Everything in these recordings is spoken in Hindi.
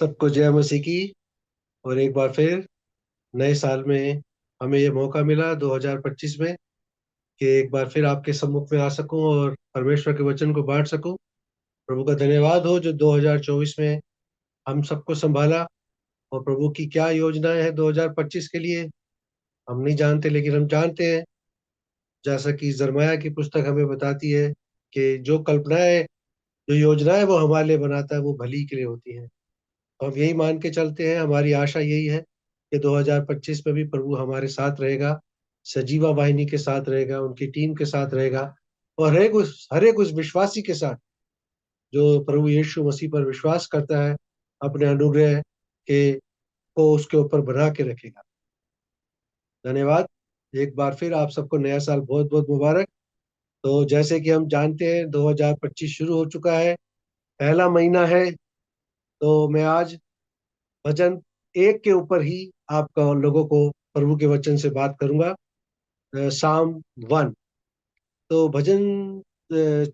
सबको जय मसीह की। और एक बार फिर नए साल में हमें ये मौका मिला 2025 में कि एक बार फिर आपके सम्मुख में आ सकूं और परमेश्वर के वचन को बांट सकूं। प्रभु का धन्यवाद हो जो 2024 में हम सबको संभाला। और प्रभु की क्या योजनाएं हैं 2025 के लिए हम नहीं जानते, लेकिन हम जानते हैं, जैसा कि जरमाया की पुस्तक हमें बताती है कि जो कल्पनाएं, जो योजनाएं वो हमारे लिए बनाता है वो भली के लिए होती हैं। तो हम यही मान के चलते हैं, हमारी आशा यही है कि 2025 में भी प्रभु हमारे साथ रहेगा, सजीवा वाहिनी के साथ रहेगा, उनकी टीम के साथ रहेगा, और हर एक उस विश्वासी के साथ जो प्रभु यीशु मसीह पर विश्वास करता है, अपने अनुग्रह के को उसके ऊपर बना के रखेगा। धन्यवाद। एक बार फिर आप सबको नया साल बहुत बहुत मुबारक। तो जैसे कि हम जानते हैं 2025 शुरू हो चुका है, पहला महीना है। तो मैं आज भजन एक के ऊपर ही आपका लोगों को प्रभु के वचन से बात करूंगा। साम 1। तो भजन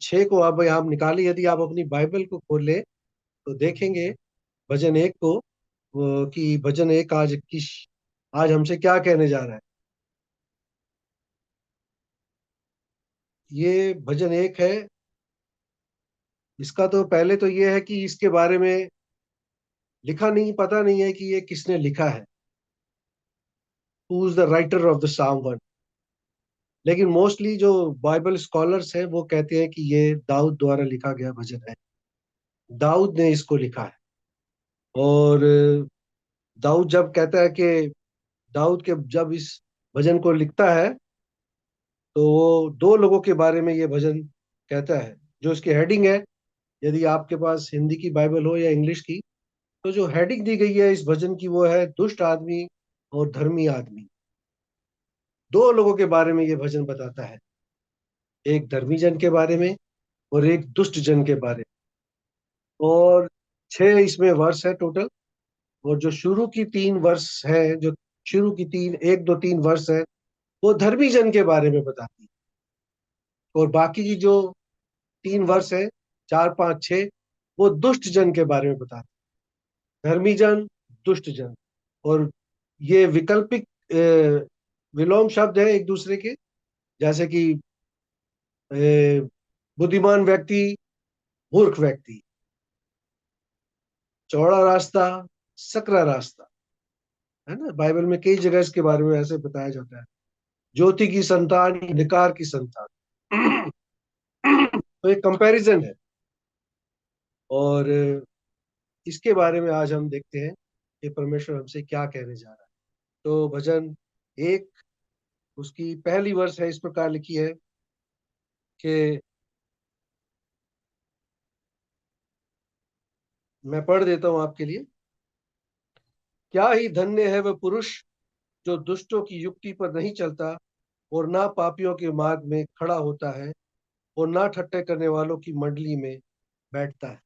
6 को अब आप निकालें, यदि आप अपनी बाइबल को खोल ले तो देखेंगे भजन एक को, कि भजन एक आज हमसे क्या कहने जा रहा है। ये भजन एक है। इसका तो पहले तो ये है कि इसके बारे में लिखा नहीं, पता नहीं है कि ये किसने लिखा है, who is the writer of the साम 1। लेकिन मोस्टली जो बाइबल स्कॉलर्स हैं वो कहते हैं कि ये दाऊद द्वारा लिखा गया भजन है, दाऊद ने इसको लिखा है। और दाऊद जब कहता है कि दाऊद के जब इस भजन को लिखता है तो वो दो लोगों के बारे में ये भजन कहता है। जो इसकी हेडिंग है, यदि आपके पास हिंदी की बाइबल हो या इंग्लिश की, तो जो हेडिंग दी गई है इस भजन की वो है दुष्ट आदमी और धर्मी आदमी। दो लोगों के बारे में ये भजन बताता है, एक धर्मी जन के बारे में और एक दुष्ट जन के बारे में। और 6 इसमें वर्ष है टोटल। और जो शुरू की 3 वर्ष है, जो शुरू की 1 2 3 वर्ष है, वो धर्मी जन के बारे में बताती है। और बाकी की जो 3 वर्ष है, 4 5 6, वो दुष्ट जन के बारे में बताती है। धर्मी जन, दुष्ट जन। और ये विकल्पिक विलोम शब्द है एक दूसरे के, जैसे कि अ, बुद्धिमान व्यक्ति, मूर्ख व्यक्ति, चौड़ा रास्ता, सकरा रास्ता, है ना। बाइबल में कई जगह इसके बारे में ऐसे बताया जाता है। ज्योति की संतान, अंधकार की संतान। तो एक कंपैरिजन है। और इसके बारे में आज हम देखते हैं कि परमेश्वर हमसे क्या कहने जा रहा है। तो भजन एक, उसकी पहली वर्ष है, इस प्रकार लिखी है कि, मैं पढ़ देता हूं आपके लिए। क्या ही धन्य है वह पुरुष जो दुष्टों की युक्ति पर नहीं चलता और ना पापियों के मार्ग में खड़ा होता है और ना ठट्टे करने वालों की मंडली में बैठता है।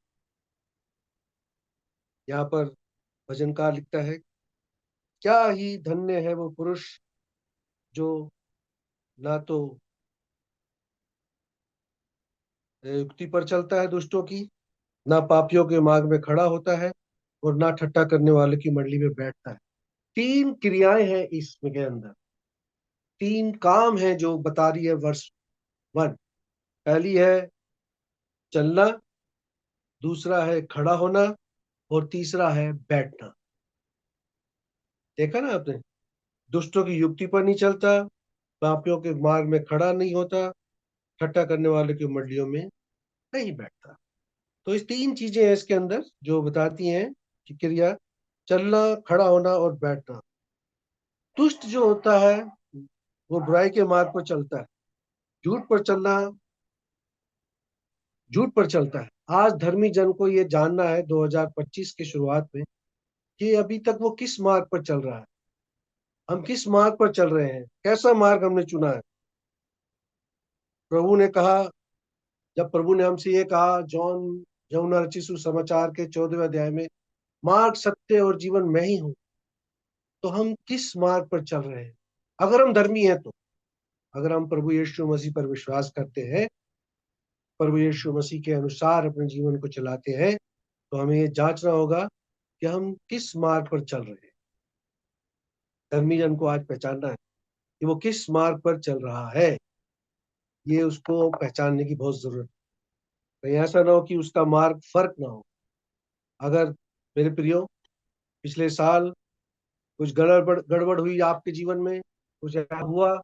यहाँ पर भजनकार लिखता है, क्या ही धन्य है वो पुरुष जो ना तो युक्ति पर चलता है दुष्टों की, ना पापियों के मार्ग में खड़ा होता है और ना ठट्टा करने वालों की मंडली में बैठता है। 3 क्रियाएं हैं इसमें के अंदर, 3 काम हैं जो बता रही है वर्ष 1। पहली है चलना, दूसरा है खड़ा होना, और तीसरा है बैठना। देखा ना आपने, दुष्टों की युक्ति पर नहीं चलता, पापियों के मार्ग में खड़ा नहीं होता, ठट्टा करने वालों की मंडलियों में नहीं बैठता। तो इस 3 चीजें हैं इसके अंदर जो बताती हैं कि क्रिया, चलना, खड़ा होना और बैठना। दुष्ट जो होता है वो बुराई के मार्ग पर चलता है, झूठ पर चलना, झूठ पर चलता है। आज धर्मी जन को ये जानना है 2025 की शुरुआत में कि अभी तक वो किस मार्ग पर चल रहा है, हम किस मार्ग पर चल रहे हैं, कैसा मार्ग हमने चुना है। प्रभु ने कहा, जब प्रभु ने हमसे ये कहा जॉन यमुना रचित सुसमाचार के 14वें अध्याय में, मार्ग, सत्य और जीवन मैं ही हूं, तो हम किस मार्ग पर चल रहे हैं। अगर हम धर्मी हैं तो, अगर हम प्रभु यीशु मसीह पर विश्वास करते हैं, प्रभु यीशु मसीह के अनुसार अपने जीवन को चलाते हैं, तो हमें ये जांचना होगा कि हम किस मार्ग पर चल रहे हैं। धर्मी जन को आज पहचानना है कि वो किस मार्ग पर चल रहा है। ये उसको पहचानने की बहुत जरूरत है। कहीं ऐसा ना हो कि उसका मार्ग फर्क ना हो। अगर मेरे प्रियो पिछले साल कुछ गड़बड़ गड़बड़ हुई आपके जीवन में, कुछ ऐसा हुआ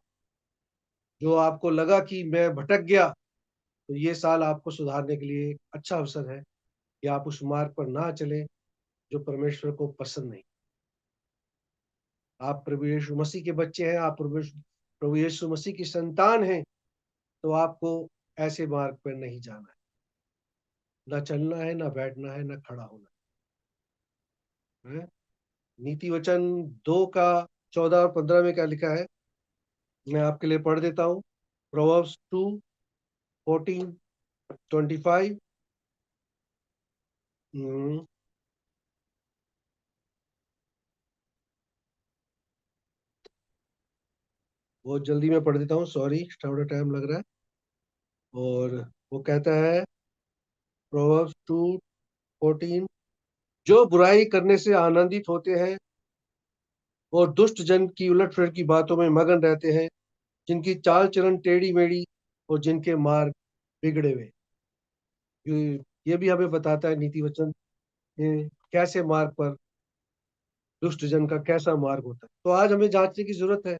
जो आपको लगा कि मैं भटक गया, तो ये साल आपको सुधारने के लिए एक अच्छा अवसर है कि आप उस मार्ग पर ना चलें जो परमेश्वर को पसंद नहीं। आप प्रभु यीशु मसीह के बच्चे हैं, आप प्रभु यीशु मसीह की संतान हैं, तो आपको ऐसे मार्ग पर नहीं जाना है। ना चलना है, ना बैठना है, ना खड़ा होना है। नीति वचन 2 का 14 और 15 में क्या लिखा है, मैं आपके लिए पढ़ देता हूँ। प्रोवर्ब्स 2:14-25। बहुत जल्दी मैं पढ़ देता हूँ, सॉरी थोड़ा टाइम लग रहा है। और वो कहता है, प्रोवर्ब्स 2:14, जो बुराई करने से आनंदित होते हैं और दुष्ट जन की उलटफेर की बातों में मगन रहते हैं, जिनकी चाल चलन टेढ़ी मेढ़ी और जिनके मार्ग बिगड़े हुए। ये भी हमें बताता है नीति वचन, ये कैसे मार्ग पर दुष्ट जन का कैसा मार्ग होता है। तो आज हमें जांचने की जरूरत है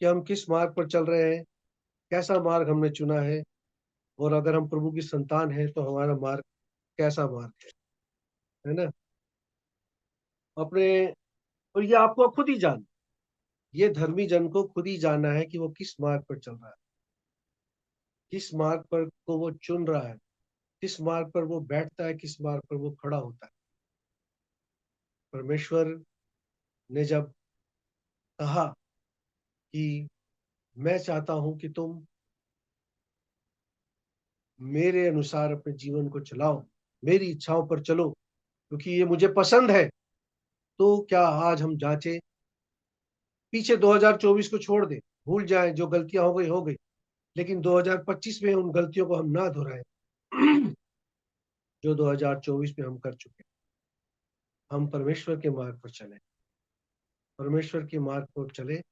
कि हम किस मार्ग पर चल रहे हैं, कैसा मार्ग हमने चुना है, और अगर हम प्रभु की संतान हैं तो हमारा मार्ग कैसा मार्ग है ना। अपने, और ये आपको खुद ही जान, ये धर्मी जन को खुद ही जानना है कि वो किस मार्ग पर चल रहा है, किस मार्ग पर को वो चुन रहा है, किस मार्ग पर वो बैठता है, किस मार्ग पर वो खड़ा होता है। परमेश्वर ने जब कहा कि मैं चाहता हूं कि तुम मेरे अनुसार अपने जीवन को चलाओ, मेरी इच्छाओं पर चलो, क्योंकि ये मुझे पसंद है, तो क्या आज हम जांचे, पीछे 2024 को छोड़ दें, भूल जाएं, जो गलतियां हो गई हो गई, लेकिन 2025 में उन गलतियों को हम ना दोहराएं जो 2024 में हम कर चुके हैं। हम परमेश्वर के मार्ग पर चले, परमेश्वर के मार्ग पर चले,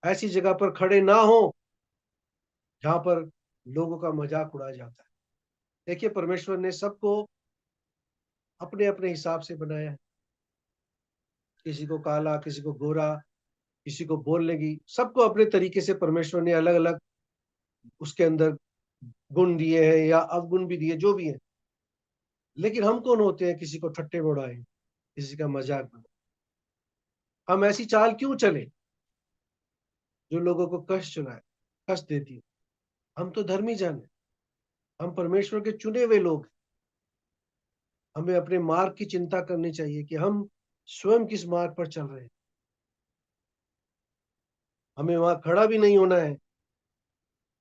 ऐसी जगह पर खड़े ना हो जहां पर लोगों का मजाक उड़ाया जाता है। देखिए, परमेश्वर ने सबको अपने अपने हिसाब से बनाया है। किसी को काला, किसी को गोरा, किसी को बोलने की, सबको अपने तरीके से परमेश्वर ने अलग अलग उसके अंदर गुण दिए हैं या अवगुण भी दिए, जो भी है। लेकिन हम कौन होते हैं किसी को ठट्टे में उड़ाएं, किसी का मजाक बनाए। हम ऐसी चाल क्यों चले जो लोगों को कष्ट सुनाए, कष्ट देती है। हम तो धर्मी जन हैं, हम परमेश्वर के चुने हुए लोग हैं। हमें अपने मार्ग की चिंता करनी चाहिए कि हम स्वयं किस मार्ग पर चल रहे हैं। हमें वहां खड़ा भी नहीं होना है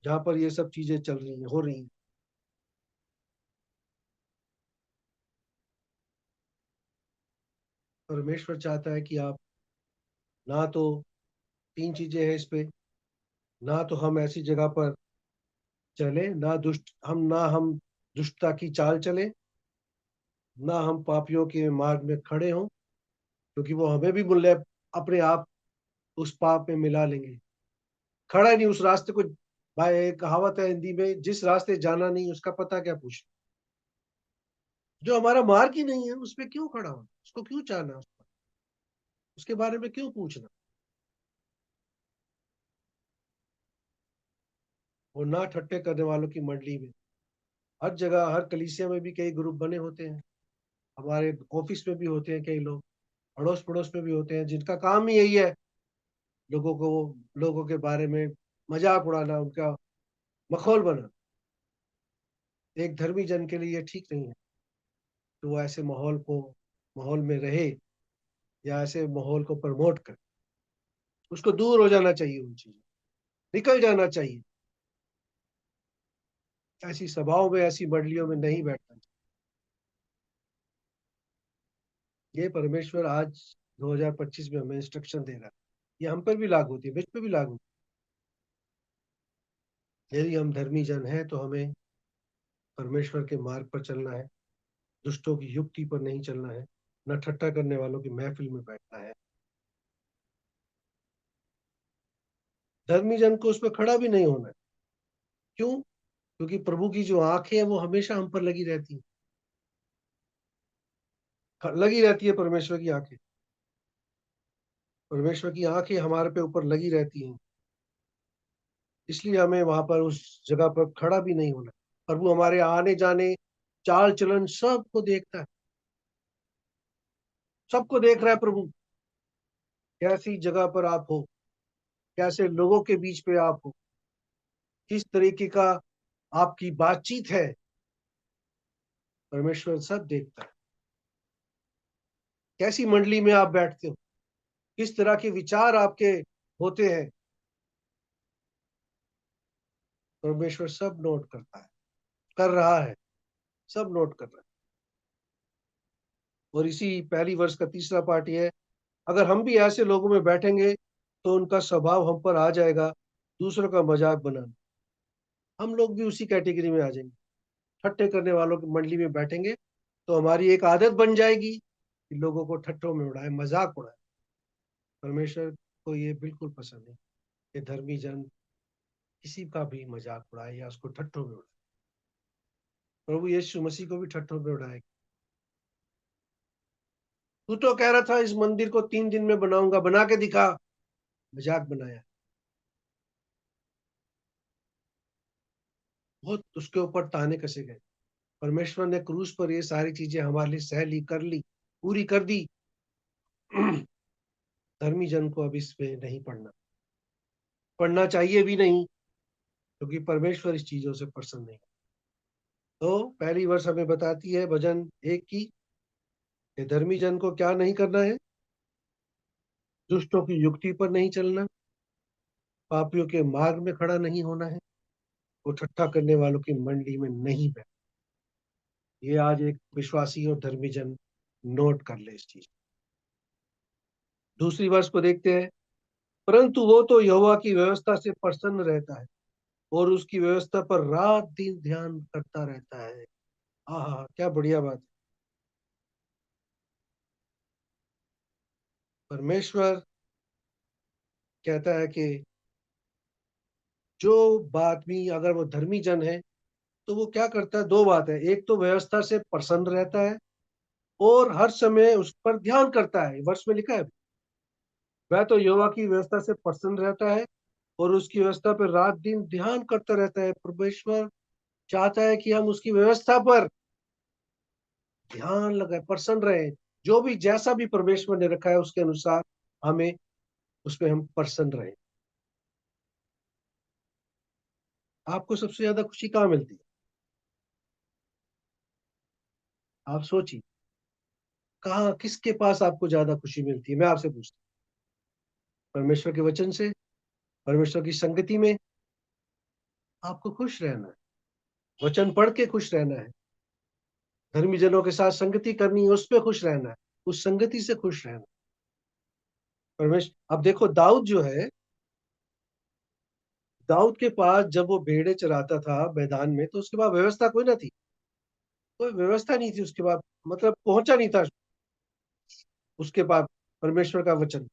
जहां पर ये सब चीजें चल रही हैं, हो रही हैं। परमेश्वर चाहता है कि आप, ना तो, तीन चीजें हैं इस पे, ना तो हम ऐसी जगह पर चले, ना हम दुष्टता की चाल चले, ना हम पापियों के मार्ग में खड़े हों, क्योंकि वो हमें भी मूल्य अपने आप उस पाप में मिला लेंगे। खड़ा नहीं उस रास्ते को। भाई, एक कहावत है हिंदी में, जिस रास्ते जाना नहीं उसका पता क्या पूछना। जो हमारा मार्ग ही नहीं है उस पर क्यों खड़ा होना, उसको क्यों चाहना, उसके बारे में क्यों पूछना। और ना ठट्टे करने वालों की मंडली में, हर जगह हर कलीसिया में भी कई ग्रुप बने होते हैं, हमारे ऑफिस में भी होते हैं कई लोग, अड़ोस पड़ोस में भी होते हैं, जिनका काम ही यही है लोगों को, लोगों के बारे में मजाक उड़ाना, उनका मखौल बना। एक धर्मी जन के लिए ये ठीक नहीं है तो वो ऐसे माहौल में रहे या ऐसे माहौल को प्रमोट करे। उसको दूर हो जाना चाहिए, उन चीजों, निकल जाना चाहिए। ऐसी सभाओं में, ऐसी मंडलियों में नहीं बैठना चाहिए। ये परमेश्वर आज 2025 में हमें इंस्ट्रक्शन दे रहा है। ये हम पर भी लागू होती है, मुझ पर भी लागू होती है। यदि हम धर्मी जन हैं तो हमें परमेश्वर के मार्ग पर चलना है, दुष्टों की युक्ति पर नहीं चलना है। न ठट्टा करने वालों की महफिल में बैठना है। धर्मी जन को उस पर खड़ा भी नहीं होना है। क्यों? क्योंकि प्रभु की जो आंखें है वो हमेशा हम पर लगी रहती है, लगी रहती है परमेश्वर की आंखें। परमेश्वर की आंखें हमारे पे ऊपर लगी रहती हैं, इसलिए हमें वहां पर उस जगह पर खड़ा भी नहीं होना। प्रभु हमारे आने जाने, चाल चलन सबको देखता है, सबको देख रहा है प्रभु। कैसी जगह पर आप हो, कैसे लोगों के बीच पे आप हो, किस तरीके का आपकी बातचीत है, परमेश्वर सब देखता है। कैसी मंडली में आप बैठते हो, किस तरह के विचार आपके होते हैं, परमेश्वर सब नोट करता है, कर रहा है, सब नोट कर रहा है। और इसी पहली वर्ष का तीसरा पार्ट ये है, अगर हम भी ऐसे लोगों में बैठेंगे तो उनका स्वभाव हम पर आ जाएगा, दूसरों का मजाक बनाना। हम लोग भी उसी कैटेगरी में आ जाएंगे, ठट्टे करने वालों की मंडली में बैठेंगे तो हमारी एक आदत बन जाएगी कि लोगों को ठट्टों में उड़ाए, मजाक उड़ाए। परमेश्वर को ये बिल्कुल पसंद है कि धर्मी जन किसी का भी मजाक उड़ाए या उसको ठट्टों में उड़ाए। प्रभु यीशु मसीह को भी ठट्टों में उड़ाए। तू तो कह रहा था इस मंदिर को 3 दिन में बनाऊंगा, बना के दिखा। मजाक बनाया। बहुत उसके ऊपर ताने कसे गए। परमेश्वर ने क्रूस पर ये सारी चीजें हमारे लिए सह ली, कर ली, पूरी कर दी। धर्मी जन को अब इसमें नहीं पढ़ना, पढ़ना चाहिए भी नहीं, क्योंकि परमेश्वर इस चीजों से प्रसन्न नहीं। तो पहली वर्ष हमें बताती है भजन 1 की, कि धर्मी जन को क्या नहीं करना है। दुष्टों की युक्ति पर नहीं चलना, पापियों के मार्ग में खड़ा नहीं होना है, वो ठट्ठा करने वालों की मंडली में नहीं बैठ। ये आज एक विश्वासी और धर्मी जन नोट कर ले इस चीज। दूसरी वर्ष को देखते हैं, परंतु वो तो यहोवा की व्यवस्था से प्रसन्न रहता है और उसकी व्यवस्था पर रात दिन ध्यान करता रहता है। हाँ, क्या बढ़िया बात है। परमेश्वर कहता है कि जो आदमी अगर वो धर्मी जन है तो वो क्या करता है, दो बात है, एक तो व्यवस्था से प्रसन्न रहता है और हर समय उस पर ध्यान करता है। वर्ष में लिखा है, वह तो यहोवा की व्यवस्था से प्रसन्न रहता है और उसकी व्यवस्था पर रात दिन ध्यान करता रहता है। परमेश्वर चाहता है कि हम उसकी व्यवस्था पर ध्यान लगाए, प्रसन्न रहे। जो भी जैसा भी परमेश्वर ने रखा है उसके अनुसार हमें उसमें हम प्रसन्न रहे। आपको सबसे ज्यादा खुशी कहाँ मिलती है? आप सोचिए, कहाँ, किसके पास आपको ज्यादा खुशी मिलती है? मैं आपसे पूछता हूँ, परमेश्वर के वचन से, परमेश्वर की संगति में आपको खुश रहना है, वचन पढ़ के खुश रहना है, धर्मी जनों के साथ संगति करनी है, उस पर खुश रहना है, उस संगति से खुश रहना है। परमेश्वर, अब देखो दाऊद जो है, दाऊद के पास जब वो भेड़े चराता था मैदान में, तो उसके पास व्यवस्था कोई ना थी, कोई व्यवस्था नहीं थी उसके पास, मतलब पहुंचा नहीं था उसके पास परमेश्वर का वचन।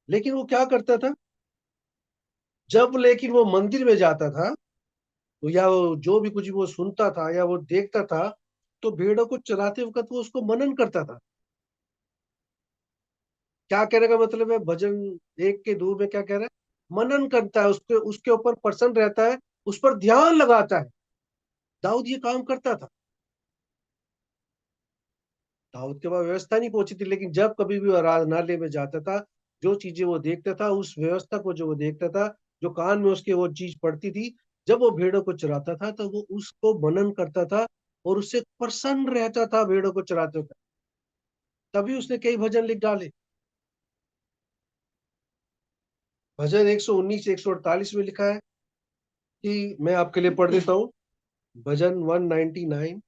लेकिन वो क्या करता था, जब लेकिन वो मंदिर में जाता था तो या वो जो भी कुछ वो सुनता था या वो देखता था, तो भेड़ों को चराते वक्त वो उसको मनन करता था। क्या कहने का मतलब है, भजन 1 के 2 में क्या कह रहा है, मनन करता है, उसके उसके ऊपर प्रसन्न रहता है, उस पर ध्यान लगाता है। दाऊद ये काम करता था। दाऊद के पास व्यवस्था नहीं पहुंची थी, लेकिन जब कभी भी वो आराधनालय में जाता था, जो चीजें वो देखता था, उस व्यवस्था को जो वो देखता था, जो कान में उसके वो चीज पड़ती थी, जब वो भेड़ों को चराता था तो वो उसको मनन करता था और उससे प्रसन्न रहता था भेड़ों को चराते था। तभी उसने कई भजन लिख डाले। भजन 119 148 में लिखा है कि मैं आपके लिए पढ़ देता हूँ। भजन 199,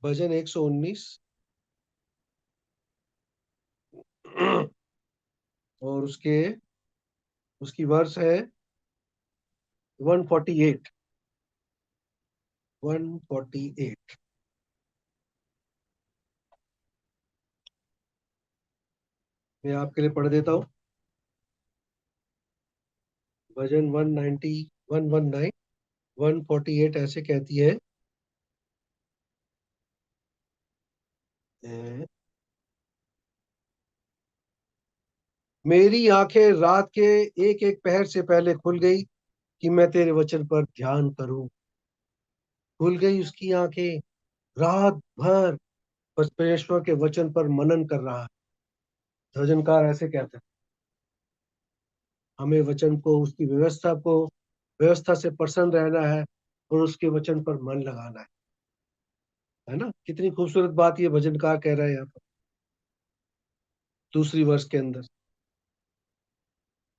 भजन 119 और उसकी वर्ष है 148, 148। मैं आपके लिए पढ़ देता हूँ। भजन 190, 119, 148 ऐसे कहती है, "ए, मेरी आंखें रात के एक एक पहर से पहले खुल गई कि मैं तेरे वचन पर ध्यान करूं। खुल गई उसकी आंखें, रात भर परमेश्वर के वचन पर मनन कर रहा है। भजनकार ऐसे कहते हैं, हमें वचन को, उसकी व्यवस्था से प्रसन्न रहना है और उसके वचन पर मन लगाना है ना। कितनी खूबसूरत बात ये भजनकार कह रहा है यहाँ पर, दूसरी वर्ष के अंदर।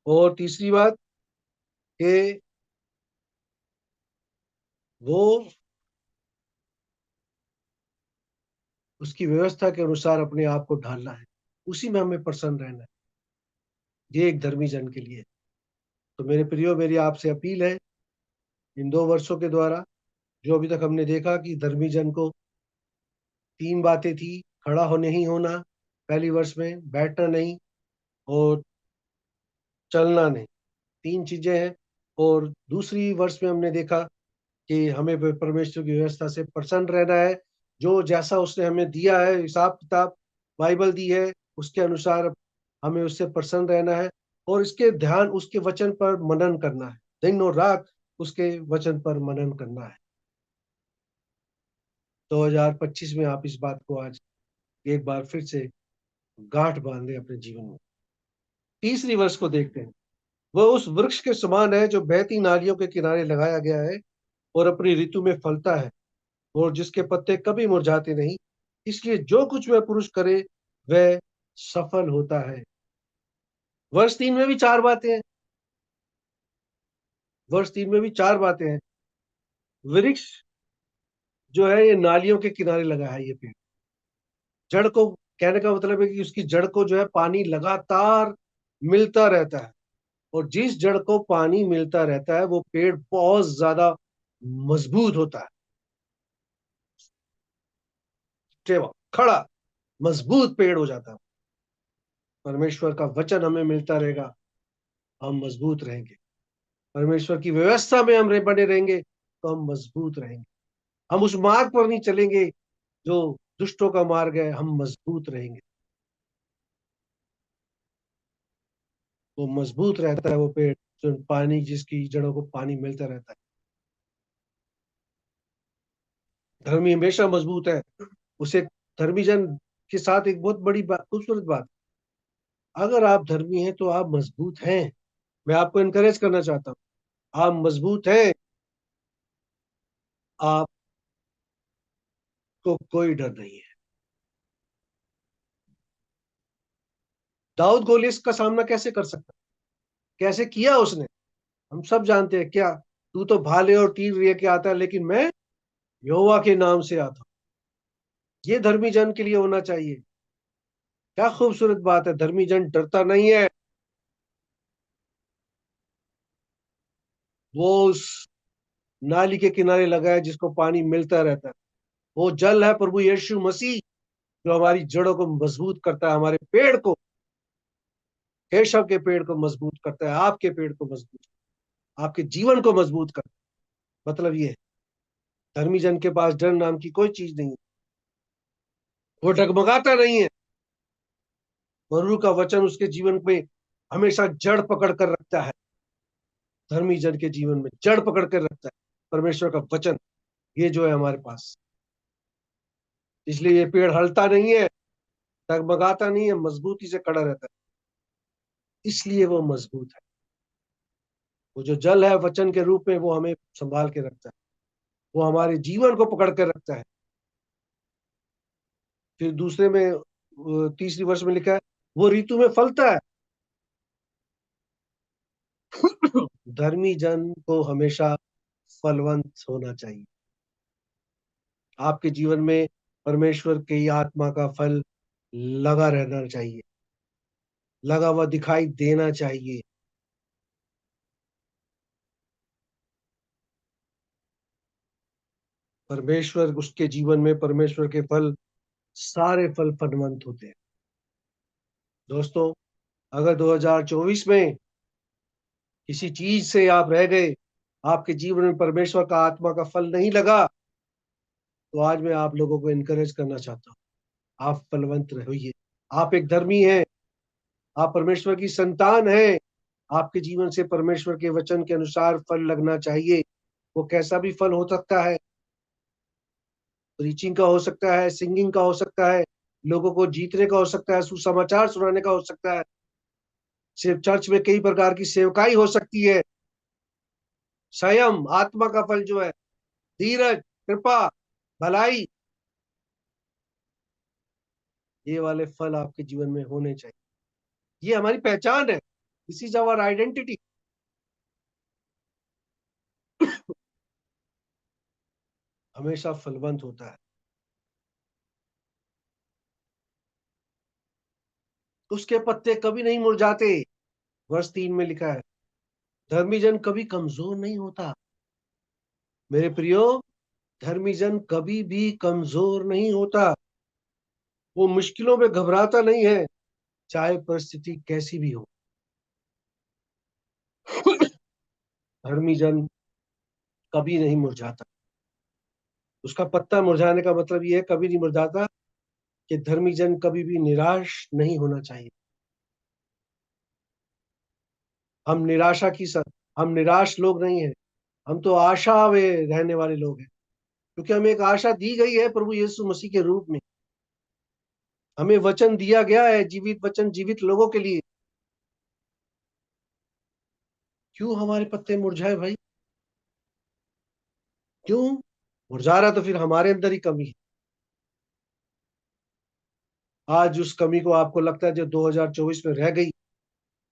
और तीसरी बात कि वो उसकी व्यवस्था के अनुसार अपने आप को ढालना है, उसी में हमें प्रसन्न रहना है। ये एक धर्मी जन के लिए। तो मेरे प्रियो, मेरी आपसे अपील है, इन 2 वर्षों के द्वारा जो अभी तक हमने देखा कि धर्मी जन को 3 बातें थी। खड़ा हो नहीं होना पहली वर्ष में, बैठना नहीं और चलना नहीं, 3 चीजें हैं। और दूसरी वर्ष में हमने देखा कि हमें परमेश्वर की व्यवस्था से प्रसन्न रहना है। जो जैसा उसने हमें दिया है, हिसाब किताब बाइबल दी है, उसके अनुसार हमें उससे प्रसन्न रहना है। और इसके ध्यान, उसके वचन पर मनन करना है, दिन और रात उसके वचन पर मनन करना है। 2025 में आप इस बात को आज एक बार फिर से गांठ बांधे अपने जीवन में। तीसरी वर्ष को देखते हैं। वह उस वृक्ष के समान है जो बहती नालियों के किनारे लगाया गया है और अपनी ऋतु में फलता है और जिसके पत्ते कभी मुरझाते नहीं। इसलिए जो कुछ वह पुरुष करे वह सफल होता है। वर्ष 3 में भी 4 बातें हैं। वर्ष 3 में भी 4 बातें हैं। वृक्ष जो है ये नालियों के किनारे लगा है, ये पेड़। जड़ को, कहने का मतलब है कि उसकी जड़ को जो है पानी लगातार मिलता रहता है। और जिस जड़ को पानी मिलता रहता है वो पेड़ बहुत ज्यादा मजबूत होता है। टेवा, खड़ा, मजबूत पेड़ हो जाता है। परमेश्वर का वचन हमें मिलता रहेगा, हम मजबूत रहेंगे। परमेश्वर की व्यवस्था में हम बने रहेंगे तो हम मजबूत रहेंगे। हम उस मार्ग पर नहीं चलेंगे जो दुष्टों का मार्ग है, हम मजबूत रहेंगे। वो मजबूत रहता है वो पेड़, जो पानी, जिसकी जड़ों को पानी मिलता रहता है। धर्मी हमेशा मजबूत है। उसे धर्मी जन के साथ एक बहुत बड़ी बात, खूबसूरत बात, अगर आप धर्मी हैं तो आप मजबूत हैं। मैं आपको इनकरेज करना चाहता हूँ, आप मजबूत हैं। आपको कोई डर नहीं है। दाऊद गोलियत का सामना कैसे कर सकता, कैसे किया उसने, हम सब जानते हैं। क्या, तू तो भाले और तीर लिए के आता है, लेकिन मैं यहोवा के नाम से आता हूं। ये धर्मी जन के लिए होना चाहिए। क्या खूबसूरत बात है, धर्मी जन डरता नहीं है। वो उस नाली के किनारे लगा है जिसको पानी मिलता रहता है। वो जल है प्रभु यीशु मसीह, जो हमारी जड़ों को मजबूत करता है, हमारे पेड़ को, केशव के पेड़ को मजबूत करता है, आपके पेड़ को मजबूत, आपके जीवन को मजबूत करता है। मतलब ये है, धर्मी जन के पास डर नाम की कोई चीज नहीं है। वो डगमगाता नहीं है। प्रभु का वचन उसके जीवन में हमेशा जड़ पकड़ कर रखता है। धर्मी जन के जीवन में जड़ पकड़ कर रखता है परमेश्वर का वचन, ये जो है हमारे पास। इसलिए ये पेड़ हलता नहीं है, डगमगाता नहीं है, मजबूती से खड़ा रहता है। इसलिए वो मजबूत है। वो जो जल है वचन के रूप में, वो हमें संभाल के रखता है, वो हमारे जीवन को पकड़ कर रखता है। फिर दूसरे में, तीसरी वर्ष में लिखा है, वो ऋतु में फलता है। धर्मी जन को हमेशा फलवंत होना चाहिए। आपके जीवन में परमेश्वर की आत्मा का फल लगा रहना चाहिए, लगा हुआ दिखाई देना चाहिए। परमेश्वर, उसके जीवन में परमेश्वर के फल, सारे फल फलवंत होते हैं। दोस्तों, अगर 2024 में किसी चीज से आप रह गए, आपके जीवन में परमेश्वर का आत्मा का फल नहीं लगा, तो आज मैं आप लोगों को इनकरेज करना चाहता हूँ, आप फलवंत रहिए। आप एक धर्मी हैं, आप परमेश्वर की संतान हैं। आपके जीवन से परमेश्वर के वचन के अनुसार फल लगना चाहिए। वो कैसा भी फल हो सकता है, प्रीचिंग का हो सकता है, सिंगिंग का हो सकता है, लोगों को जीतने का हो सकता है, सुसमाचार सुनाने का हो सकता है, सिर्फ चर्च में कई प्रकार की सेवकाई हो सकती है। संयम आत्मा का फल जो है, धीरज, कृपा, भलाई, ये वाले फल आपके जीवन में होने चाहिए। ये हमारी पहचान है, दिस इज आवर आइडेंटिटी। हमेशा फलवंत होता है, उसके पत्ते कभी नहीं मुरझाते। वर्ष 3 में लिखा है, धर्मी जन कभी कमजोर नहीं होता। मेरे प्रियो, धर्मी जन कभी भी कमजोर नहीं होता। वो मुश्किलों में घबराता नहीं है, चाहे परिस्थिति कैसी भी हो। धर्मी जन कभी नहीं मुरझाता। उसका पत्ता मुरझाने का मतलब ये है, कभी नहीं मुरझाता, कि धर्मी जन कभी भी निराश नहीं होना चाहिए। हम निराशा की सर हम निराश लोग नहीं हैं। हम तो आशा में रहने वाले लोग हैं, क्योंकि हमें एक आशा दी गई है प्रभु यीशु मसीह के रूप में। हमें वचन दिया गया है, जीवित वचन जीवित लोगों के लिए। क्यों हमारे पत्ते मुरझाए भाई? क्यों मुरझा रहा? तो फिर हमारे अंदर ही कमी है। आज उस कमी को आपको लगता है जो 2024 में रह गई,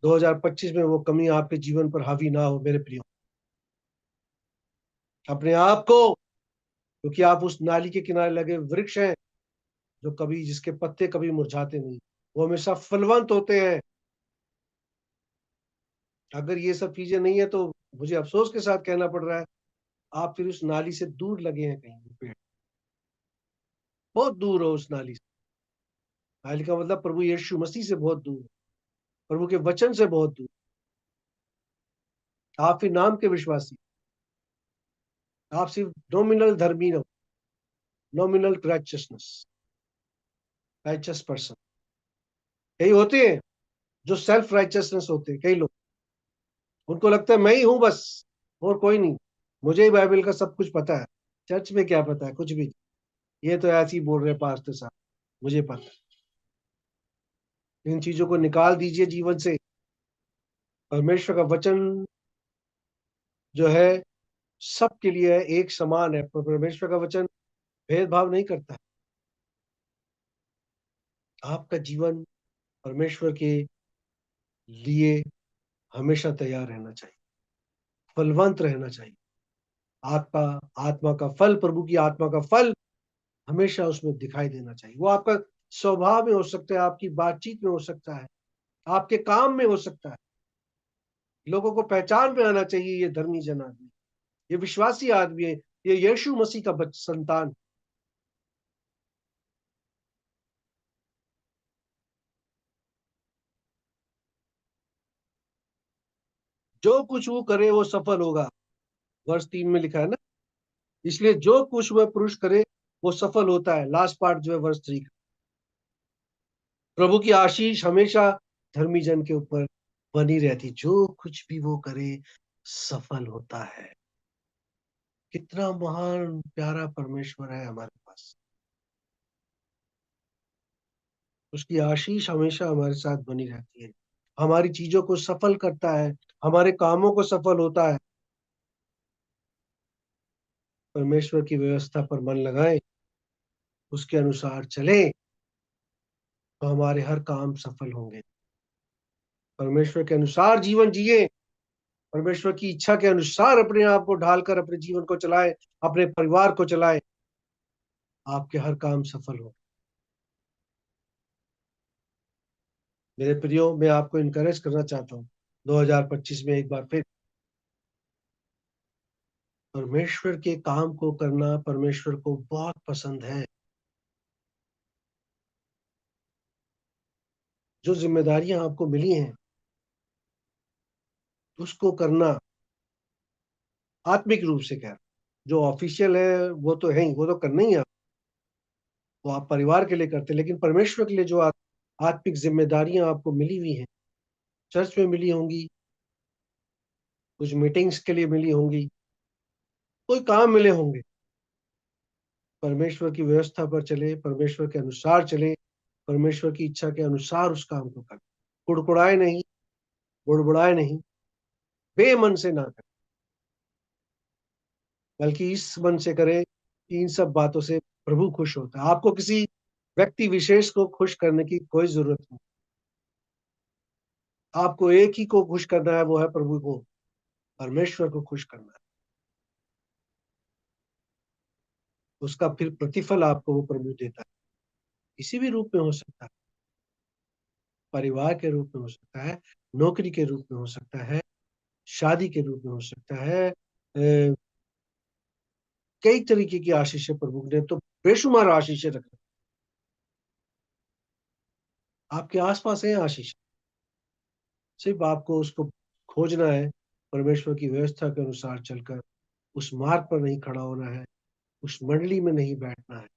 2025 में वो कमी आपके जीवन पर हावी ना हो। मेरे प्रियो, अपने आप को, क्योंकि आप उस नाली के किनारे लगे वृक्ष हैं, जो कभी जिसके पत्ते कभी मुरझाते नहीं, वो हमेशा फलवंत होते हैं। अगर ये सब चीजें नहीं है तो मुझे अफसोस के साथ कहना पड़ रहा है, आप फिर उस नाली से दूर लगे हैं, कहीं पेड़ बहुत दूर हो उस नाली से। नाली का मतलब प्रभु यीशु मसीह से बहुत दूर है, प्रभु के वचन से बहुत दूर। आप फिर नाम के विश्वासी, आप सिर्फ नॉमिनल धर्मी हो, नॉमिनल राइचसनेस, राइचस पर्सन। यही होते हैं जो सेल्फ राइचसनेस होते हैं कई लोग। उनको लगता है मैं ही हूं बस, और कोई नहीं, मुझे ही बाइबल का सब कुछ पता है। चर्च में क्या पता है? कुछ भी नहीं। ये तो ऐसे ही बोल रहे पास्टर साहब, मुझे पता है। इन चीजों को निकाल दीजिए जीवन से। परमेश्वर का वचन जो है सबके लिए है, एक समान है। पर परमेश्वर का वचन भेदभाव नहीं करता है। आपका जीवन परमेश्वर के लिए हमेशा तैयार रहना चाहिए, फलवंत रहना चाहिए। आत्मा आत्मा का फल, प्रभु की आत्मा का फल हमेशा उसमें दिखाई देना चाहिए। वो आपका स्वभाव में हो सकता है, आपकी बातचीत में हो सकता है, आपके काम में हो सकता है। लोगों को पहचान में आना चाहिए, ये धर्मी जन आदमी, ये विश्वासी आदमी है, ये यीशु मसीह का संतान। जो कुछ वो करे वो सफल होगा, वर्ष 3 में लिखा है ना। इसलिए जो कुछ वह पुरुष करे वो सफल होता है। लास्ट पार्ट जो है वर्ष 3 का, प्रभु की आशीष हमेशा धर्मी जन के ऊपर बनी रहती। जो कुछ भी वो करे सफल होता है। कितना महान प्यारा परमेश्वर है हमारे पास। उसकी आशीष हमेशा हमारे साथ बनी रहती है, हमारी चीजों को सफल करता है, हमारे कामों को सफल होता है। परमेश्वर की व्यवस्था पर मन लगाएं, उसके अनुसार चलें, तो हमारे हर काम सफल होंगे। परमेश्वर के अनुसार जीवन जिए, परमेश्वर की इच्छा के अनुसार अपने आप को ढालकर अपने जीवन को चलाए, अपने परिवार को चलाए, आपके हर काम सफल हो। मेरे प्रियो, मैं आपको इनकरेज करना चाहता हूँ, 2025 में एक बार फिर परमेश्वर के काम को करना परमेश्वर को बहुत पसंद है। जो जिम्मेदारियां आपको मिली हैं उसको करना, आत्मिक रूप से कह रहा हूं। जो ऑफिशियल है वो तो है ही, वो तो करना ही है, वो आप परिवार के लिए करते हैं, लेकिन परमेश्वर के लिए जो आत्मिक जिम्मेदारियां आपको मिली हुई हैं, चर्च में मिली होंगी, कुछ मीटिंग्स के लिए मिली होंगी, कोई काम मिले होंगे, परमेश्वर की व्यवस्था पर चले, परमेश्वर के अनुसार चले, परमेश्वर की इच्छा के अनुसार उस काम को करें। कुड़कुड़ाए नहीं, बुड़बुड़ाए नहीं, बेमन से ना करें, बल्कि इस मन से करें कि इन सब बातों से प्रभु खुश होता है। आपको किसी व्यक्ति विशेष को खुश करने की कोई जरूरत नहीं। आपको एक ही को खुश करना है, वो है प्रभु को, परमेश्वर को खुश करना है। उसका फिर प्रतिफल आपको वो प्रभु देता है। किसी भी रूप में हो सकता है, परिवार के रूप में हो सकता है, नौकरी के रूप में हो सकता है, शादी के रूप में हो सकता है, कई तरीके की आशीषें प्रभु ने तो बेशुमार आशीषें रखी। आपके आसपास है आशीष, सिर्फ आपको उसको खोजना है, परमेश्वर की व्यवस्था के अनुसार चलकर उस मार्ग पर नहीं खड़ा होना है, उस मंडली में नहीं बैठना है,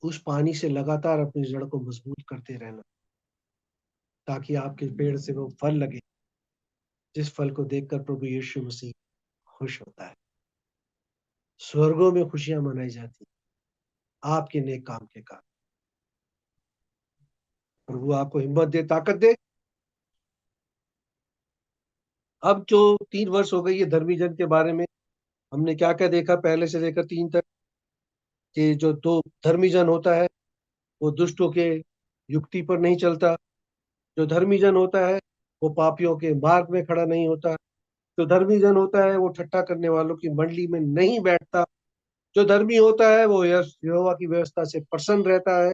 उस पानी से लगातार अपनी जड़ को मजबूत करते रहना, ताकि आपके पेड़ से वो फल लगे, जिस फल को देखकर प्रभु यीशु मसीह खुश होता है। स्वर्गों में खुशियां मनाई जाती आपके नेक काम के कारण। प्रभु आपको हिम्मत दे, ताकत दे। अब जो 3 वर्ष हो गई है धर्मी जन के बारे में, हमने क्या क्या देखा पहले से लेकर 3 तक, कि जो दो धर्मी जन होता है वो दुष्टों के युक्ति पर नहीं चलता, जो धर्मी जन होता है वो पापियों के मार्ग में खड़ा नहीं होता, जो धर्मी जन होता है वो ठट्ठा करने वालों की मंडली में नहीं बैठता, जो धर्मी होता है वो यहोवा की व्यवस्था से प्रसन्न रहता है,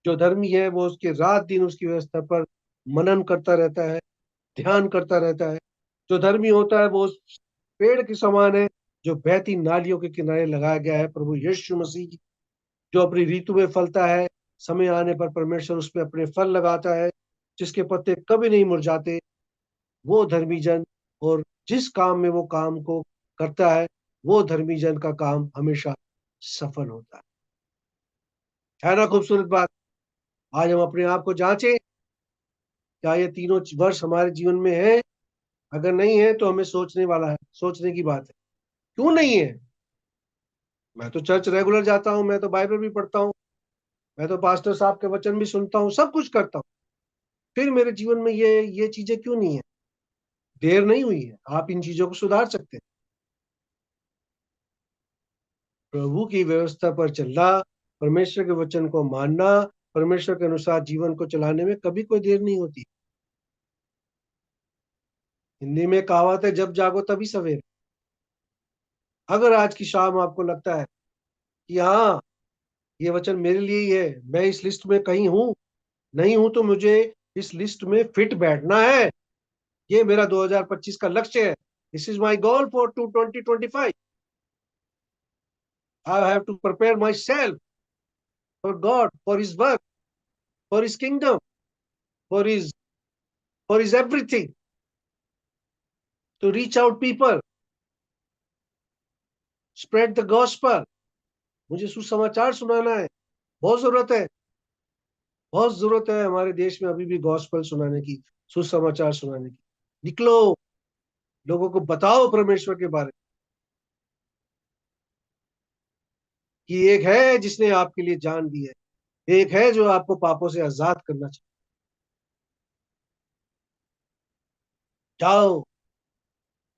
जो धर्मी है वो उसके रात दिन उसकी व्यवस्था पर मनन करता रहता है, ध्यान करता रहता है। जो धर्मी होता है वो उस पेड़ के समान है जो बहती नालियों के किनारे लगाया गया है, प्रभु यीशु मसीह, जो अपनी ऋतु में फलता है, समय आने पर परमेश्वर उसमें अपने फल लगाता है, जिसके पत्ते कभी नहीं मुरझाते, वो धर्मी जन। और जिस काम में वो काम को करता है, वो धर्मी जन का काम हमेशा सफल होता है ना? खूबसूरत बात। आज हम अपने आप को जांचें, क्या ये तीनों वर्ष हमारे जीवन में है? अगर नहीं है तो हमें सोचने वाला है, सोचने की बात है, क्यों नहीं है? मैं तो चर्च रेगुलर जाता हूँ, मैं तो बाइबल भी पढ़ता हूँ, मैं तो पास्टर साहब के वचन भी सुनता हूँ, सब कुछ करता हूँ, फिर मेरे जीवन में ये चीजें क्यों नहीं है? देर नहीं हुई है, आप इन चीजों को सुधार सकते हैं। प्रभु की व्यवस्था पर चलना, परमेश्वर के वचन को मानना, परमेश्वर के अनुसार जीवन को चलाने में कभी कोई देर नहीं होती। हिंदी में कहावत है, जब जागो तभी सवेरे। अगर आज की शाम आपको लगता है कि हाँ, ये वचन मेरे लिए ही है, मैं इस लिस्ट में कहीं हूं, नहीं हूं, तो मुझे इस लिस्ट में फिट बैठना है, ये मेरा 2025 का लक्ष्य है, this is my goal for 2025। I have to prepare myself for God, for his work, for his kingdom, for his for his everything, to reach out people, spread the gospel. मुझे सुसमाचार सुनाना है, बहुत जरूरत है, बहुत जरूरत है हमारे देश में अभी भी गॉस्पेल सुनाने की, सुसमाचार सुनाने की। निकलो, लोगों को बताओ परमेश्वर के बारे में, कि एक है जिसने आपके लिए जान दी है, एक है जो आपको पापों से आजाद करना चाहिए। जाओ,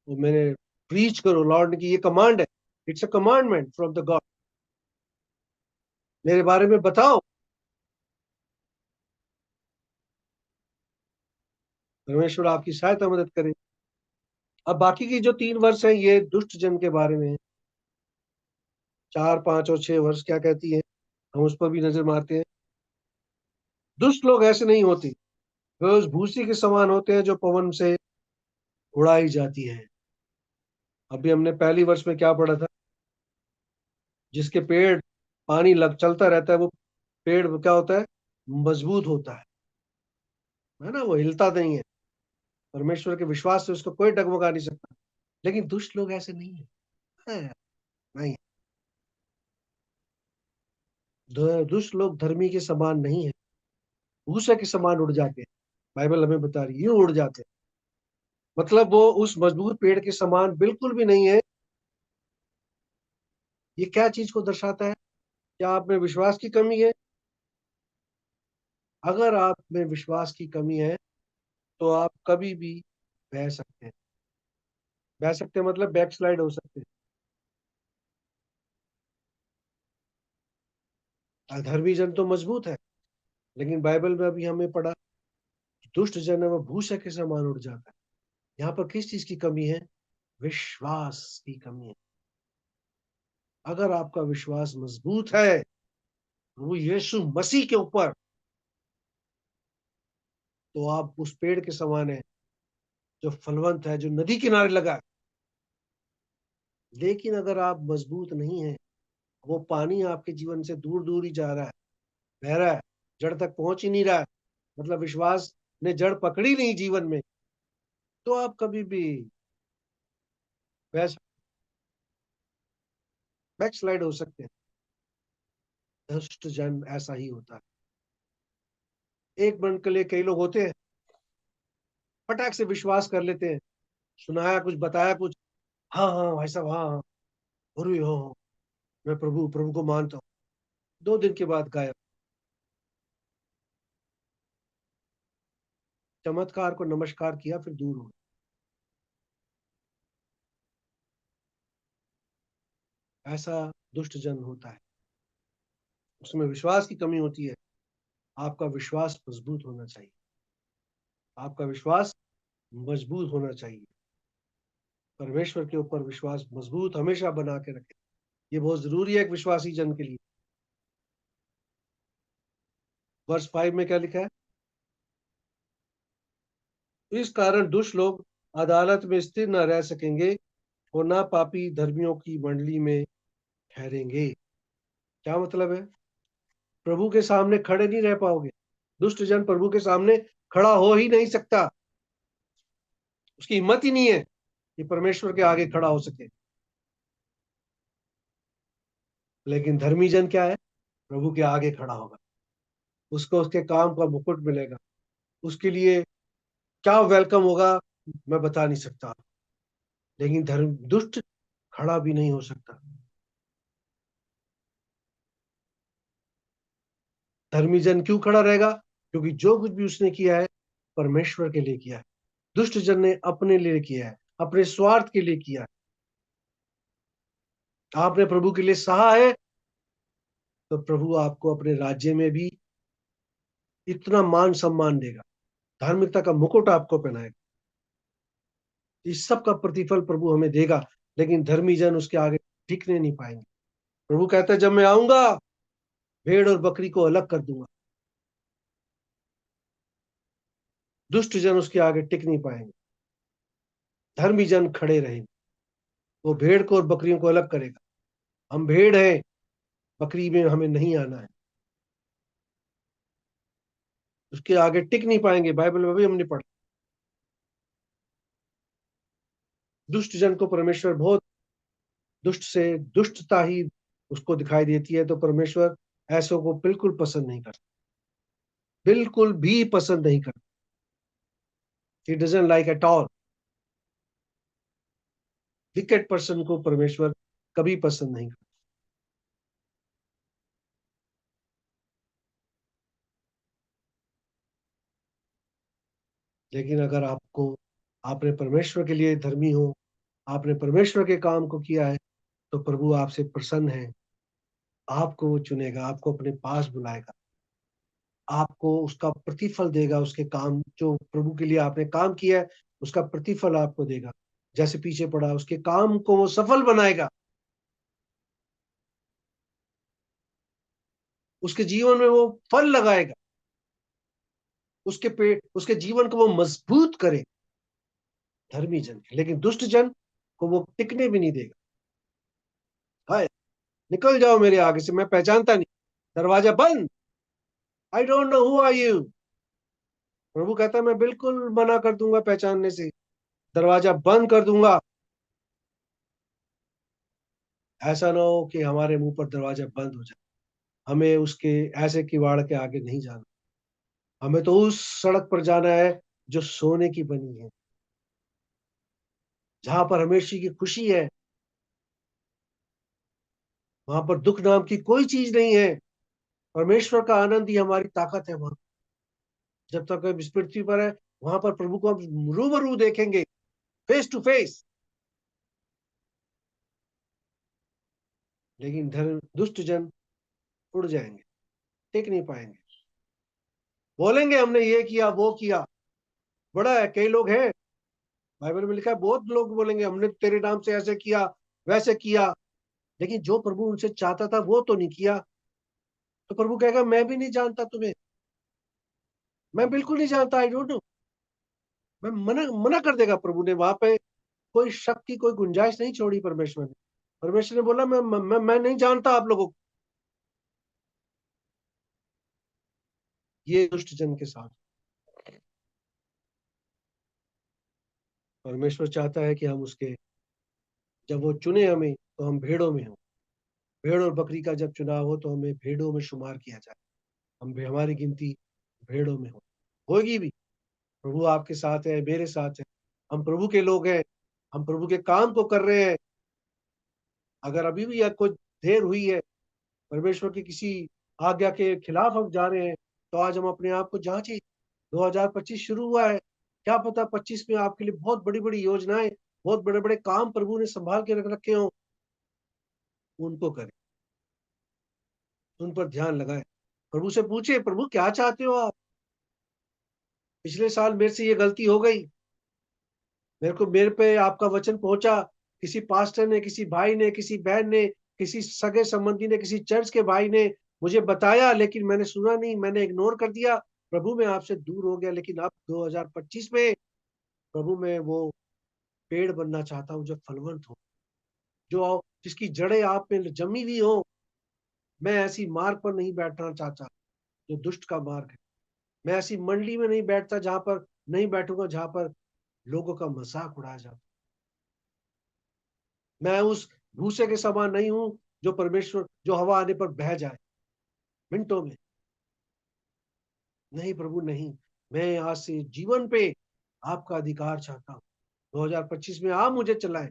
वो मैंने प्रीच करो, लॉर्ड की ये कमांड है, it's a commandment from the God. मेरे बारे में बताओ। परमेश्वर आपकी सहायता मदद करे। अब बाकी की जो 3 वर्ष हैं ये दुष्ट जन के बारे में है। 4, 5 और 6 वर्ष क्या कहती है, हम उस पर भी नजर मारते हैं। दुष्ट लोग ऐसे नहीं होते, वे उस भूसी के समान होते हैं जो पवन से उड़ाई जाती है। अभी हमने पहली वर्ष में क्या पढ़ा था, जिसके पेड़ पानी लग चलता रहता है, वो पेड़ क्या होता है, मजबूत होता है। है ना, वो हिलता नहीं है। परमेश्वर के विश्वास से उसको कोई डगमगा नहीं सकता। लेकिन दुष्ट लोग ऐसे नहीं है, है, नहीं। दुष्ट लोग धर्मी के समान नहीं है, भूसे के समान उड़ जाते हैं। बाइबल हमें बता रही है यूं उड़ जाते हैं। मतलब वो उस मजबूत पेड़ के समान बिल्कुल भी नहीं है। ये क्या चीज को दर्शाता है? क्या आप में विश्वास की कमी है? अगर आप में विश्वास की कमी है तो आप कभी भी बह सकते हैं। बह सकते हैं मतलब बैकस्लाइड हो सकते हैं। अधर्मी जन तो मजबूत है, लेकिन बाइबल में अभी हमें पढ़ा, दुष्ट जन है वह भूसे के समान उड़ जाता है। यहाँ पर किस चीज की कमी है? विश्वास की कमी है। अगर आपका विश्वास मजबूत है वो यीशु मसीह के ऊपर, तो आप उस पेड़ के समान है जो फलवंत है, जो नदी किनारे लगा है। लेकिन अगर आप मजबूत नहीं है, वो पानी आपके जीवन से दूर दूर ही जा रहा है, बह रहा है, जड़ तक पहुंच ही नहीं रहा है, मतलब विश्वास ने जड़ पकड़ी नहीं जीवन में, तो आप कभी भी बैक स्लाइड हो सकते हैं। दुष्ट जन ऐसा ही होता है। एक मिनट के लिए कई लोग होते हैं, फटाक से विश्वास कर लेते हैं, सुनाया कुछ, बताया कुछ, हाँ हाँ भाई साहब, हाँ हाँ, गुरु हो, मैं प्रभु प्रभु को मानता हूँ। 2 दिन के बाद गायब। चमत्कार को नमस्कार किया फिर दूर हो गए। ऐसा दुष्ट जन होता है, उसमें विश्वास की कमी होती है। आपका विश्वास मजबूत होना चाहिए। आपका विश्वास मजबूत होना चाहिए। परमेश्वर के ऊपर विश्वास मजबूत हमेशा बना के रखें। ये बहुत जरूरी है एक विश्वासी जन के लिए। वर्ष 5 में क्या लिखा है? इस कारण दुष्ट लोग अदालत में स्थिर न रह सकेंगे और ना पापी धर्मियों की मंडली में ठहरेंगे। क्या मतलब है? प्रभु के सामने खड़े नहीं रह पाओगे। दुष्ट जन प्रभु के सामने खड़ा हो ही नहीं सकता। उसकी हिम्मत ही नहीं है कि परमेश्वर के आगे खड़ा हो सके। लेकिन धर्मी जन क्या है? प्रभु के आगे खड़ा होगा, उसको उसके काम का मुकुट मिलेगा, उसके लिए क्या वेलकम होगा मैं बता नहीं सकता। लेकिन धर्म दुष्ट खड़ा भी नहीं हो सकता। धर्मी जन क्यों खड़ा रहेगा? क्योंकि जो कुछ भी उसने किया है परमेश्वर के लिए किया है। दुष्ट जन ने अपने लिए किया है, अपने स्वार्थ के लिए किया है। आपने प्रभु के लिए सहा है, तो प्रभु आपको अपने राज्य में भी इतना मान सम्मान देगा, धार्मिकता का मुकुट आपको पहनाएगा। इस सब का प्रतिफल प्रभु हमें देगा। लेकिन धर्मी जन उसके आगे टिकने नहीं पाएंगे। प्रभु कहता है जब मैं आऊंगा भेड़ और बकरी को अलग कर दूंगा। दुष्ट जन उसके आगे टिक नहीं पाएंगे, धर्मी जन खड़े रहेंगे। वो भेड़ को और बकरियों को अलग करेगा। हम भेड़ हैं, बकरी में हमें नहीं आना है। उसके आगे टिक नहीं पाएंगे। बाइबल में भी हमने पढ़ा, दुष्ट जन को परमेश्वर बहुत, दुष्ट से दुष्टता ही उसको दिखाई देती है, तो परमेश्वर ऐसों को बिल्कुल पसंद नहीं करता, बिल्कुल भी पसंद नहीं करता। He doesn't like at all. Wicket person को परमेश्वर कभी पसंद नहीं करता। लेकिन अगर आपको, आपने परमेश्वर के लिए धर्मी हो, आपने परमेश्वर के काम को किया है, तो प्रभु आपसे प्रसन्न है। आपको वो चुनेगा, आपको अपने पास बुलाएगा, आपको उसका प्रतिफल देगा। उसके काम जो प्रभु के लिए आपने काम किया है उसका प्रतिफल आपको देगा। जैसे पीछे पड़ा, उसके काम को वो सफल बनाएगा, उसके जीवन में वो फल लगाएगा, उसके पेट, उसके जीवन को वो मजबूत करे। धर्मी जन के। लेकिन दुष्ट जन को वो टिकने भी नहीं देगा। हाय, निकल जाओ मेरे आगे से, मैं पहचानता नहीं, दरवाजा बंद, I don't know who are you. प्रभु कहता है मैं बिल्कुल मना कर दूंगा पहचानने से, दरवाजा बंद कर दूंगा। ऐसा ना हो कि हमारे मुंह पर दरवाजा बंद हो जाए। हमें उसके ऐसे किवाड़ के आगे नहीं जाना। हमें तो उस सड़क पर जाना है जो सोने की बनी है, जहां पर हमेशा की खुशी है। वहां पर दुख नाम की कोई चीज नहीं है। परमेश्वर का आनंद ही हमारी ताकत है वहां। जब तक हम इस पृथ्वी पर है, वहां पर प्रभु को हम रूबरू देखेंगे, फेस टू फेस। लेकिन धर्म दुष्ट जन उड़ जाएंगे, टिक नहीं पाएंगे। बोलेंगे हमने ये किया वो किया। बड़ा है, कई लोग हैं, बाइबल में लिखा है, बहुत लोग बोलेंगे हमने तेरे नाम से ऐसे किया, वैसे किया। लेकिन जो प्रभु उनसे चाहता था वो तो नहीं किया। तो प्रभु कहेगा मैं भी नहीं जानता तुम्हें, मैं बिल्कुल नहीं जानता, आई डोंट नो। मैं मना मना कर देगा प्रभु ने वहां पे। कोई शक की कोई गुंजाइश नहीं छोड़ी परमेश्वर ने। परमेश्वर ने बोला मैं नहीं जानता आप लोगों को। ये दुष्ट जन के साथ परमेश्वर चाहता है कि हम उसके, जब वो चुने हमें तो हम भेड़ों में हो। भेड़ और बकरी का जब चुनाव हो तो हमें भेड़ों में शुमार किया जाए। हमारी गिनती भेड़ों में हो, होगी भी। प्रभु आपके साथ है, मेरे साथ है। हम प्रभु के लोग हैं। हम प्रभु के काम को कर रहे हैं। अगर अभी भी या कुछ देर हुई है, परमेश्वर की किसी आज्ञा के खिलाफ हम जा रहे हैं, तो आज हम अपने आप को जांचें। 2025 शुरू हुआ है, क्या पता 25 में आपके लिए बहुत बड़ी बड़ी योजनाएं, बहुत बड़े बड़े काम प्रभु ने संभाल के रख रखे हो। उनको करें, उन पर ध्यान लगाएं। प्रभु से पूछे, प्रभु क्या चाहते हो आप? पिछले साल मेरे से ये गलती हो गई, मेरे पे आपका वचन पहुंचा, किसी पास्टर ने, किसी भाई ने, किसी बहन ने, किसी सगे संबंधी ने, किसी चर्च के भाई ने मुझे बताया, लेकिन मैंने सुना नहीं, मैंने इग्नोर कर दिया। प्रभु मैं आपसे दूर हो गया। लेकिन अब 2025 में प्रभु मैं वो पेड़ बनना चाहता हूँ जो फलवंत हो, जो जिसकी जड़ें आप में जमी हुई हो। मैं ऐसी मार्ग पर नहीं बैठना चाहता जो दुष्ट का मार्ग है। मैं ऐसी मंडली में नहीं बैठता जहां पर, नहीं बैठूंगा जहां पर लोगों का मजाक उड़ाया जाता। मैं उस भूसे के समान नहीं हूं जो परमेश्वर, जो हवा आने पर बह जाए मिनटों में। नहीं प्रभु नहीं। मैं आज से जीवन पे आपका अधिकार चाहता हूँ। 2025 में आप मुझे चलाएं।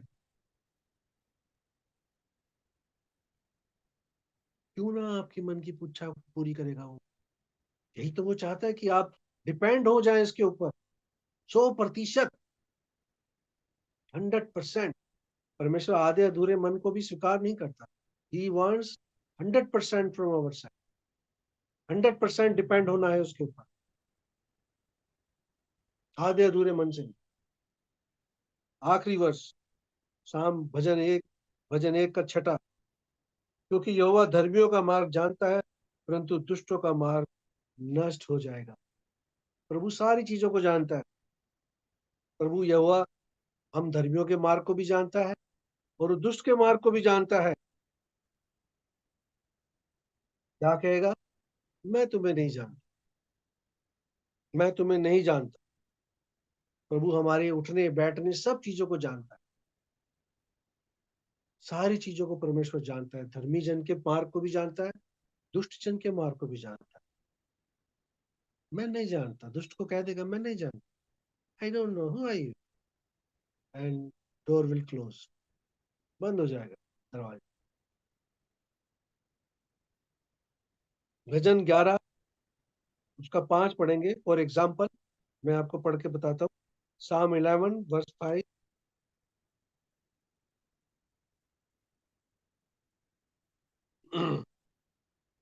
क्यों ना आपकी मन की इच्छा पूरी करेगा वो। यही तो वो चाहता है कि आप डिपेंड हो जाए इसके ऊपर। 100%, 100%। परमेश्वर आधे अधूरे मन को भी स्वीकार नहीं करता। He wants 100% from our side. 100% depend होना है उसके ऊपर, आधे अधूरे मन से नहीं। आखिरी वर्ष, शाम भजन एक का छठा। क्योंकि यहोवा धर्मियों का मार्ग जानता है, परंतु दुष्टों का मार्ग नष्ट हो जाएगा। प्रभु सारी चीजों को जानता है। प्रभु यहोवा हम धर्मियों के मार्ग को भी जानता है और दुष्ट के मार्ग को भी जानता है। क्या कहेगा? मैं तुम्हें नहीं जानता, मैं तुम्हें नहीं जानता। प्रभु हमारे उठने बैठने सब चीजों को जानता है। सारी चीजों को परमेश्वर जानता है। धर्मी जन के मार्ग को भी जानता है, दुष्ट जन के मार्ग को भी जानता है। मैं नहीं जानता, दुष्ट को कह देगा मैं नहीं जानता, I don't know who are you, and door will close, बंद हो जाएगा दरवाजा। भजन 11 उसका 5 पढ़ेंगे फॉर एग्जाम्पल। मैं आपको पढ़ के बताता हूँ। Psalm 11 verse 5।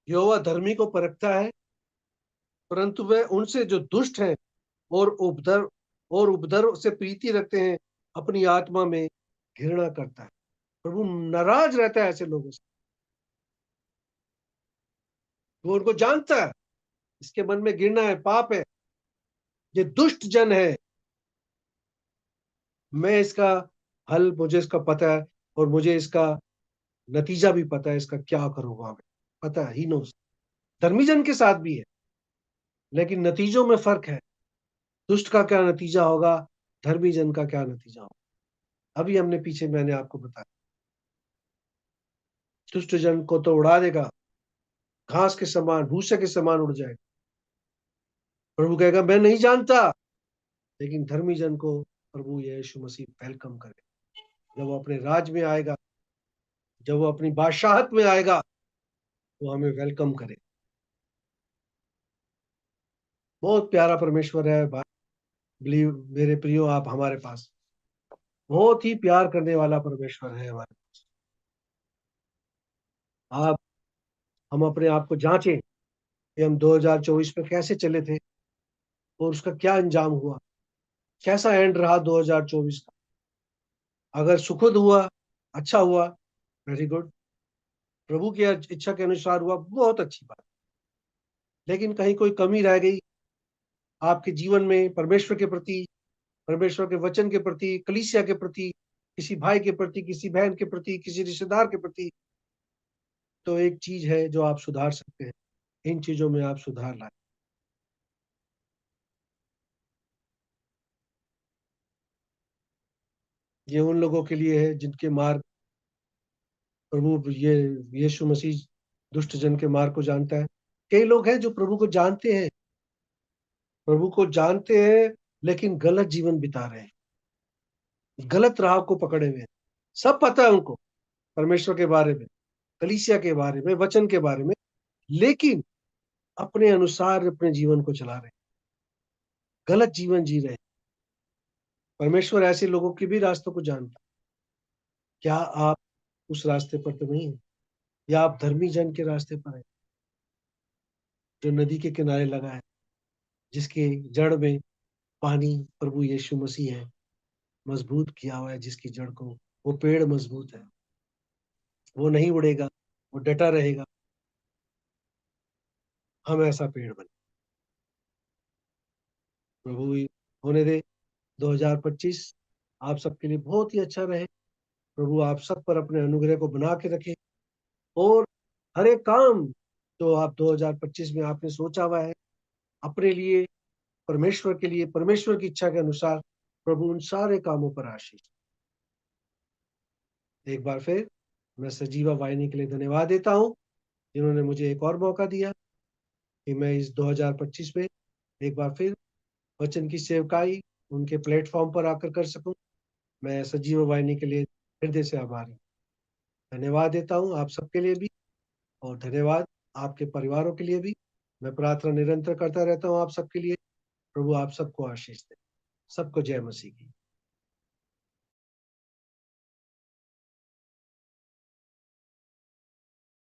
यहोवा धर्मी को परखता है, परंतु वह उनसे जो दुष्ट हैं और उपद्रव से प्रीति रखते हैं, अपनी आत्मा में घृणा करता है। प्रभु नाराज रहता है ऐसे लोगों से। वो उनको जानता है, इसके मन में घृणा है, पाप है, ये दुष्ट जन है। मैं इसका हल, मुझे इसका पता है, और मुझे इसका नतीजा भी पता है, इसका क्या करूंगा मैं, पता है, ही नोस। धर्मी जन के साथ भी है, लेकिन नतीजों में फर्क है। दुष्ट का क्या नतीजा होगा, धर्मी जन का क्या नतीजा होगा। अभी हमने पीछे मैंने आपको बताया, दुष्ट जन को तो उड़ा देगा, घास के समान, भूसे के समान उड़ जाएगा। प्रभु कहेगा मैं नहीं जानता। लेकिन धर्मी जन को प्रभु यीशु मसीह वेलकम करेगा। जब वो अपने राज में आएगा, जब वो अपनी बादशाहत में आएगा, वो हमें वेलकम करे। बहुत प्यारा परमेश्वर है बिलीव मेरे प्रियो, आप हमारे पास बहुत ही प्यार करने वाला परमेश्वर है हमारे। आप हम अपने आप को जांचें कि हम 2024 में कैसे चले थे और उसका क्या अंजाम हुआ, कैसा एंड रहा 2024 का। अगर सुखद हुआ, अच्छा हुआ, वेरी गुड, प्रभु की इच्छा के अनुसार हुआ, बहुत अच्छी बात। लेकिन कहीं कोई कमी रह गई आपके जीवन में परमेश्वर के प्रति, परमेश्वर के वचन के प्रति, कलीसिया के प्रति, किसी भाई के प्रति, किसी बहन के प्रति, किसी रिश्तेदार के प्रति, तो एक चीज है जो आप सुधार सकते हैं। इन चीजों में आप सुधार लाए। ये उन लोगों के लिए है जिनके मार्ग प्रभु ये यीशु मसीह दुष्ट जन के मार्ग को जानता है। कई लोग हैं जो प्रभु को जानते हैं, लेकिन गलत जीवन बिता रहे हैं, गलत राह को पकड़े हुए हैं। सब पता है उनको परमेश्वर के बारे में, कलीसिया के बारे में, वचन के बारे में, लेकिन अपने अनुसार अपने जीवन को चला रहे हैं, गलत जीवन जी रहे हैं। परमेश्वर ऐसे लोगों के भी रास्तों को जानता है। क्या आप उस रास्ते पर तो नहीं है, या आप धर्मी जन के रास्ते पर है, जो नदी के किनारे लगा है, जिसके जड़ में पानी प्रभु यीशु मसीह है, मजबूत किया हुआ है जिसकी जड़ को। वो पेड़ मजबूत है, वो नहीं उड़ेगा, वो डटा रहेगा। हम ऐसा पेड़ बने। प्रभु होने दे 2025 आप सबके लिए बहुत ही अच्छा रहे। प्रभु आप सब पर अपने अनुग्रह को बना के रखे, और हर एक काम जो आप 2025 में आपने सोचा हुआ है अपने लिए, परमेश्वर के लिए, परमेश्वर की इच्छा के अनुसार, प्रभु उन सारे कामों पर आशीष। एक बार फिर मैं सजीवा वाहिनी के लिए धन्यवाद देता हूँ, जिन्होंने मुझे एक और मौका दिया कि मैं इस 2025 में एक बार फिर वचन की सेवकाई उनके प्लेटफॉर्म पर आकर कर सकूं। मैं सजीव वाहिनी के लिए हृदय से आभारी हूं। धन्यवाद देता हूं आप सबके लिए भी, और धन्यवाद आपके परिवारों के लिए भी। मैं प्रार्थना निरंतर करता रहता हूं आप सबके लिए। प्रभु आप सबको आशीष दे। सबको जय मसीह की।